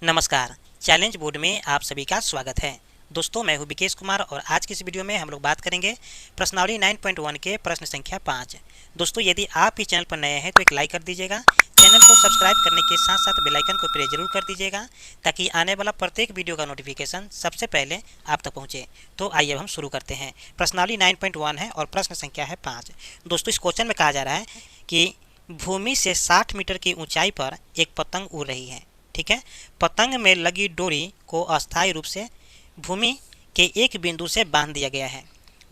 नमस्कार। Challenge board में आप सभी का स्वागत है। दोस्तों, मैं हूं विकेश कुमार और आज की इस वीडियो में हम लोग बात करेंगे प्रश्नावली 9.1 के प्रश्न संख्या 5। दोस्तों, यदि आप इस चैनल पर नए हैं तो एक लाइक कर दीजिएगा। चैनल को सब्सक्राइब करने के साथ साथ बेल आइकन को प्रेस जरूर कर दीजिएगा ताकि आने वाला प्रत्येक वीडियो का नोटिफिकेशन सबसे पहले आप तक पहुंचे। तो आइए अब हम शुरू करते हैं। प्रश्नावली 9.1 है और प्रश्न संख्या है 5। दोस्तों, इस क्वेश्चन में कहा जा रहा है कि भूमि से 60 मीटर की ऊंचाई पर एक पतंग उड़ रही है। ठीक है। पतंग में लगी डोरी को अस्थायी रूप से भूमि के एक बिंदु से बांध दिया गया है।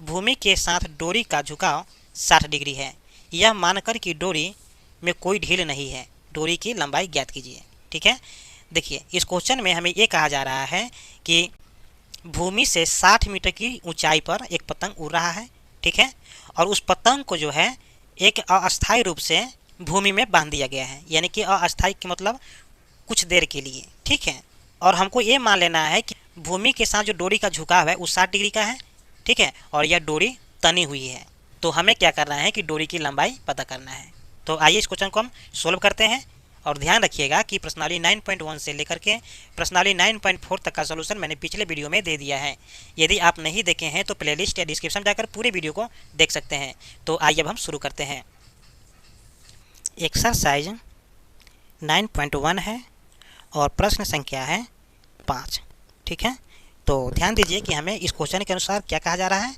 भूमि के साथ डोरी का झुकाव 60 डिग्री है। यह मानकर कि डोरी में कोई ढील नहीं है, डोरी की लंबाई ज्ञात कीजिए। ठीक है। देखिए, इस क्वेश्चन में हमें ये कहा जा रहा है कि भूमि से 60 मीटर की ऊंचाई पर एक पतंग उड़ रहा है। ठीक है। और उस पतंग को जो है एक अस्थायी रूप से भूमि में बांध दिया गया है, यानी कि अस्थायी के मतलब कुछ देर के लिए। ठीक है। और हमको ये मान लेना है कि भूमि के साथ जो डोरी का झुकाव है वो 60 डिग्री का है। ठीक है। और यह डोरी तनी हुई है। तो हमें क्या करना है कि डोरी की लंबाई पता करना है। तो आइए इस क्वेश्चन को हम सोल्व करते हैं। और ध्यान रखिएगा कि प्रश्नावली 9.1 से लेकर के प्रश्नावली 9.4 तक का सोल्यूशन मैंने पिछले वीडियो में दे दिया है। यदि आप नहीं देखे हैं तो प्लेलिस्ट या डिस्क्रिप्शन जाकर पूरे वीडियो को देख सकते हैं। तो आइए अब हम शुरू करते हैं। एक्सरसाइज 9.1 है और प्रश्न संख्या है 5। ठीक है। तो ध्यान दीजिए कि हमें इस क्वेश्चन के अनुसार क्या कहा जा रहा है।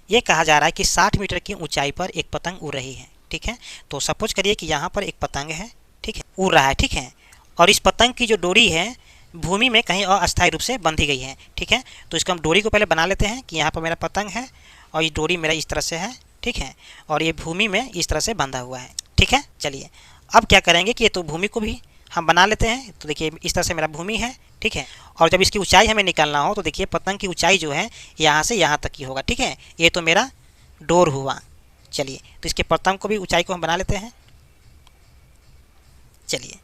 ये कहा जा रहा है कि 60 मीटर की ऊंचाई पर एक पतंग उड़ रही है। ठीक है। तो सपोज करिए कि यहाँ पर एक पतंग है। ठीक है। उड़ रहा है। ठीक है। और इस पतंग की जो डोरी है भूमि में कहीं अस्थायी रूप से बंधी गई है। ठीक है। तो इसको हम डोरी को पहले बना लेते हैं कि यहाँ पर मेरा पतंग है और ये डोरी मेरा इस तरह से है। ठीक है। और ये भूमि में इस तरह से बंधा हुआ है। ठीक है। चलिए अब क्या करेंगे कि ये तो भूमि को भी हम बना लेते हैं। तो देखिए इस तरह से मेरा भूमि है। ठीक है। और जब इसकी ऊंचाई हमें निकालना हो तो देखिए पतंग की ऊंचाई जो है यहाँ से यहाँ तक की होगा। ठीक है। ये तो मेरा डोर हुआ। चलिए तो इसके पतंग को भी ऊंचाई को हम बना लेते हैं। चलिए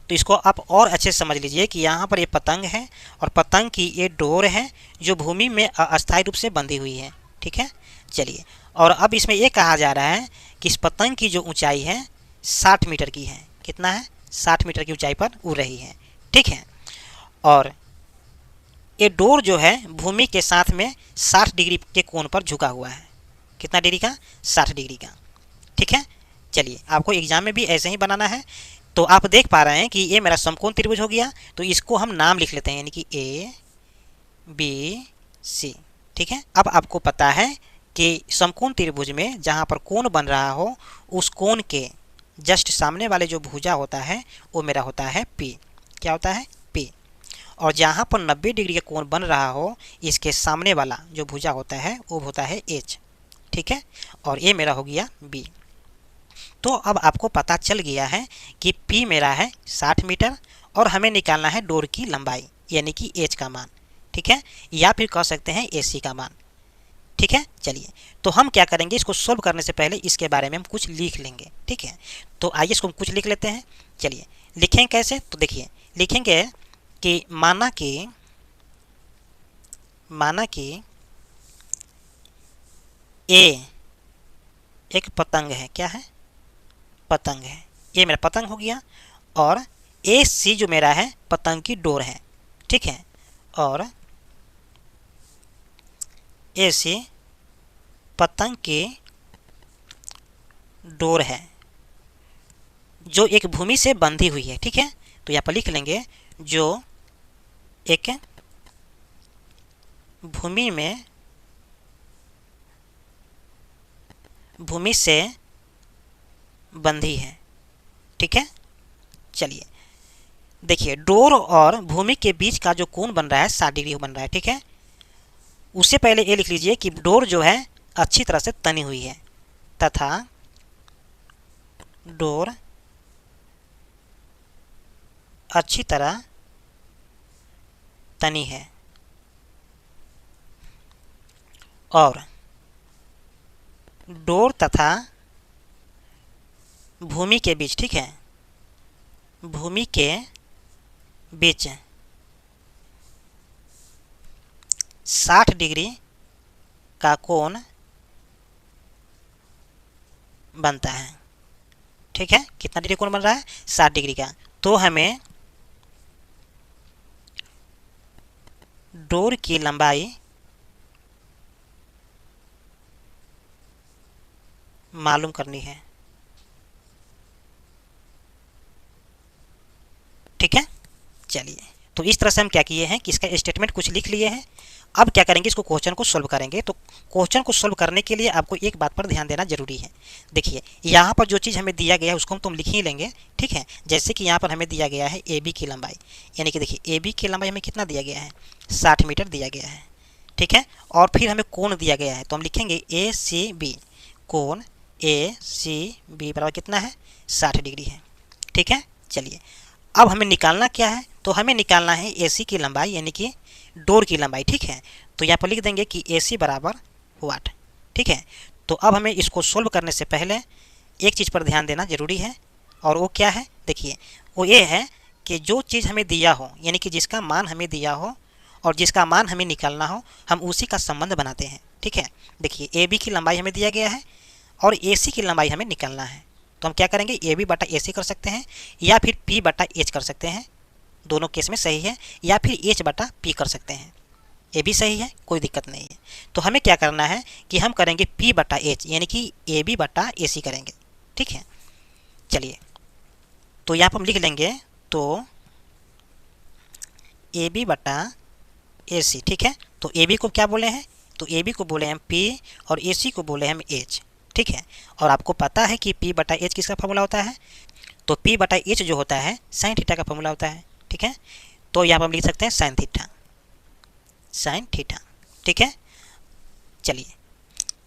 तो इसको आप और अच्छे से समझ लीजिए कि यहाँ पर ये पतंग है और पतंग की ये डोर है जो भूमि में अस्थायी रूप से बंधी हुई है। ठीक है। चलिए और अब इसमें ये कहा जा रहा है कि इस पतंग की जो ऊंचाई है 60 मीटर की है। कितना है? 60 मीटर की ऊंचाई पर उड़ रही है। ठीक है। और ये डोर जो है भूमि के साथ में 60 डिग्री के कोण पर झुका हुआ है। कितना डिग्री का? 60 डिग्री का। ठीक है। चलिए आपको एग्जाम में भी ऐसे ही बनाना है। तो आप देख पा रहे हैं कि ये मेरा समकोण त्रिभुज हो गया। तो इसको हम नाम लिख लेते हैं, यानी कि ABC। ठीक है। अब आपको पता है कि समकोण त्रिभुज में जहाँ पर कोण बन रहा हो उस कोण के जस्ट सामने वाले जो भुजा होता है वो मेरा होता है P। क्या होता है? P। और जहाँ पर 90 डिग्री का कोण बन रहा हो इसके सामने वाला जो भुजा होता है वो होता है H। ठीक है। और ये मेरा हो गया B। तो अब आपको पता चल गया है कि P मेरा है 60 मीटर और हमें निकालना है डोर की लंबाई यानी कि H का मान। ठीक है। या फिर कह सकते हैं AC का मान। ठीक है। चलिए तो हम क्या करेंगे, इसको सोल्व करने से पहले इसके बारे में हम कुछ लिख लेंगे। ठीक है। तो आइए इसको हम कुछ लिख लेते हैं। चलिए लिखें कैसे? तो देखिए लिखेंगे कि माना कि A एक पतंग है। क्या है? पतंग है। ये मेरा पतंग हो गया। और AC जो मेरा है पतंग की डोर है। ठीक है। और AC पतंग की डोर है जो एक भूमि से बंधी हुई है। ठीक है। तो यहाँ पर लिख लेंगे जो एक भूमि से बंधी है। ठीक है। चलिए देखिए डोर और भूमि के बीच का जो कोण बन रहा है 60 डिग्री बन रहा है। ठीक है। उससे पहले ये लिख लीजिए कि डोर जो है अच्छी तरह से तनी हुई है तथा डोर अच्छी तरह तनी है और डोर तथा भूमि के बीच, ठीक है, भूमि के बीच 60 डिग्री का कोण बनता है। ठीक है। कितना डिग्री कोण बन रहा है? 60 डिग्री का। तो हमें डोर की लंबाई मालूम करनी है। ठीक है, चलिए तो इस तरह से हम क्या किए हैं कि इसका स्टेटमेंट कुछ लिख लिए हैं। अब क्या करेंगे, इसको क्वेश्चन को सोल्व करेंगे। तो क्वेश्चन को सोल्व करने के लिए आपको एक बात पर ध्यान देना जरूरी है। देखिए यहाँ पर जो चीज़ हमें दिया गया है उसको हम लिख ही लेंगे। ठीक है, जैसे कि यहाँ पर हमें दिया गया है ए बी की लंबाई, यानी कि देखिए ए बी की लंबाई हमें कितना दिया गया है, 60 मीटर दिया गया है। ठीक है, और फिर हमें कोण दिया गया है, तो हम लिखेंगे ए सी बी, कोण ए सी बी बराबर कितना है, 60 डिग्री है। ठीक है, चलिए अब हमें निकालना क्या है, तो हमें निकालना है एसी की लंबाई यानी कि डोर की लंबाई। ठीक है, तो यहाँ पर लिख देंगे कि एसी बराबर वाट। ठीक है, तो अब हमें इसको सोल्व करने से पहले एक चीज़ पर ध्यान देना जरूरी है, और वो क्या है, देखिए वो ये है कि जो चीज़ हमें दिया हो, यानी कि जिसका मान हमें दिया हो और जिसका मान हमें निकालना हो, हम उसी का संबंध बनाते हैं। ठीक है, देखिए ए बी की लंबाई हमें दिया गया है और ए सी की लंबाई हमें निकालना है, तो हम क्या करेंगे, ए बी बटा ए सी कर सकते हैं या फिर पी बटा एच कर सकते हैं, दोनों केस में सही है, या फिर एच बटा पी कर सकते हैं, ये भी सही है, कोई दिक्कत नहीं है। तो हमें क्या करना है कि हम करेंगे पी बटा एच, यानी कि ए बी बटा ए सी करेंगे। ठीक है, चलिए तो यहाँ पर हम लिख लेंगे, तो ए बी बटा ए सी। ठीक है, तो ए बी को क्या बोले हैं, तो ए बी को बोले हम पी और ए सी को बोले हम एच। ठीक है, और आपको पता है कि पी बटा एच किसका फॉर्मूला होता है, तो पी बटा एच जो होता है साइन थीटा का फॉर्मूला होता है। ठीक है, तो यहाँ पर हम लिख सकते हैं साइन थीटा, साइन थीटा। ठीक है, चलिए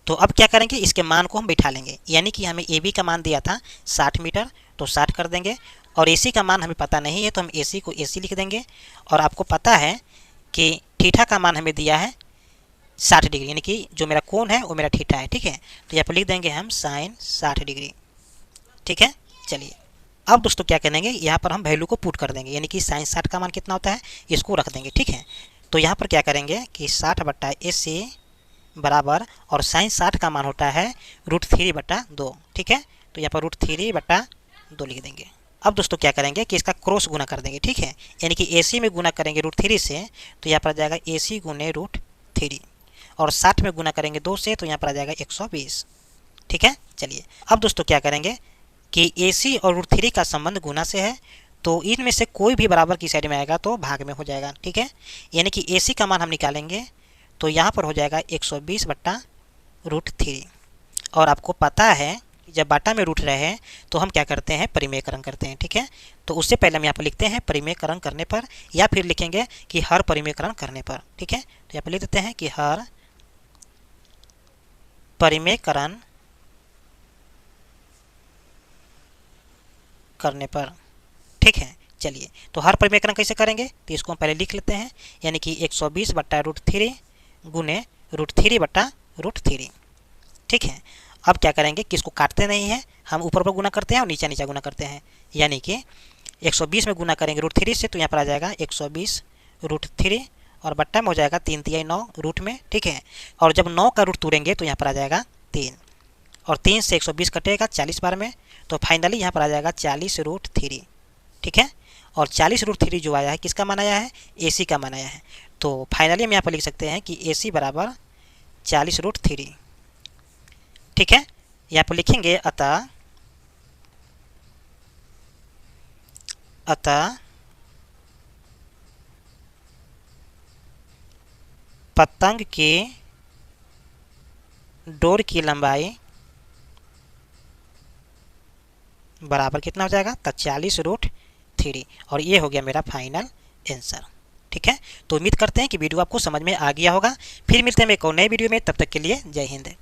तो अब क्या करेंगे, इसके मान को हम बिठा लेंगे, यानी कि हमें ए बी का मान दिया था 60 मीटर, तो 60 कर देंगे, और ए सी का मान हमें पता नहीं है तो हम ए सी को ए सी लिख देंगे, और आपको पता है कि थीटा का मान हमें दिया है 60 डिग्री, यानी कि जो मेरा कोण है वो मेरा थीटा है। ठीक है, तो यहाँ पर लिख देंगे हम साइन 60 डिग्री। ठीक है, चलिए अब दोस्तों क्या करेंगे, यहाँ पर हम वैल्यू को पुट कर देंगे, यानी कि साइन 60 का मान कितना होता है इसको रख देंगे। ठीक है, तो यहाँ पर क्या करेंगे कि 60 बटा ए सी बराबर, और साइन 60 का मान होता है √3 बटा 2। ठीक है, तो यहाँ पर √3 बटा 2 लिख देंगे। अब दोस्तों क्या करेंगे कि इसका क्रॉस गुना कर देंगे। ठीक है, यानी कि ए सी में गुना करेंगे √3 से, तो यहाँ पर आ जाएगा ए सी गुने √3, और 60 में गुना करेंगे 2 से, तो यहाँ पर आ जाएगा 120। ठीक है, चलिए अब दोस्तों क्या करेंगे कि ए सी और √3 का संबंध गुना से है, तो इनमें से कोई भी बराबर की साइड में आएगा तो भाग में हो जाएगा। ठीक है, यानी कि ए सी का मान हम निकालेंगे, तो यहाँ पर हो जाएगा 120 बटा √3, और आपको पता है जब बाटा में रूट रहे हैं तो हम क्या करते हैं, परिमेयकरण करते हैं। ठीक है, तो उससे पहले हम यहाँ पर लिखते हैं परिमेयकरण करने पर, या फिर लिखेंगे कि हर परिमेयकरण करने पर। ठीक है, तो यहाँ पर लिख देते हैं कि हर परिमेयकरण करने पर। ठीक है, चलिए तो हर परिमेयकरण कैसे करेंगे, तो इसको हम पहले लिख लेते हैं, यानी कि 120 बटा √3 गुने √3 बटा √3। ठीक है, अब क्या करेंगे कि इसको काटते नहीं हैं, हम ऊपर ऊपर गुना करते हैं और नीचे नीचे गुना करते हैं, यानी कि 120 में गुना करेंगे √3 से, तो यहाँ पर आ जाएगा 120 √3, और बट्टा में हो जाएगा 3 तिहाई 9 रूट में। ठीक है, और जब 9 का रूट तोड़ेंगे तो यहाँ पर आ जाएगा 3, और 3 से 120 कटेगा 40 बार में, तो फाइनली यहाँ पर आ जाएगा 40 √3। ठीक है, और 40 √3 जो आया है किसका मान आया है, ए सी का मान आया है, तो फाइनली हम यहाँ पर लिख सकते हैं कि ए सी बराबर 40 √3। ठीक है, यहाँ पर लिखेंगे अतः पतंग के डोर की लंबाई बराबर कितना हो जाएगा, 40 √3, और ये हो गया मेरा फाइनल आंसर। ठीक है, तो उम्मीद करते हैं कि वीडियो आपको समझ में आ गया होगा। फिर मिलते हैं एक और नए वीडियो में, तब तक के लिए जय हिंद।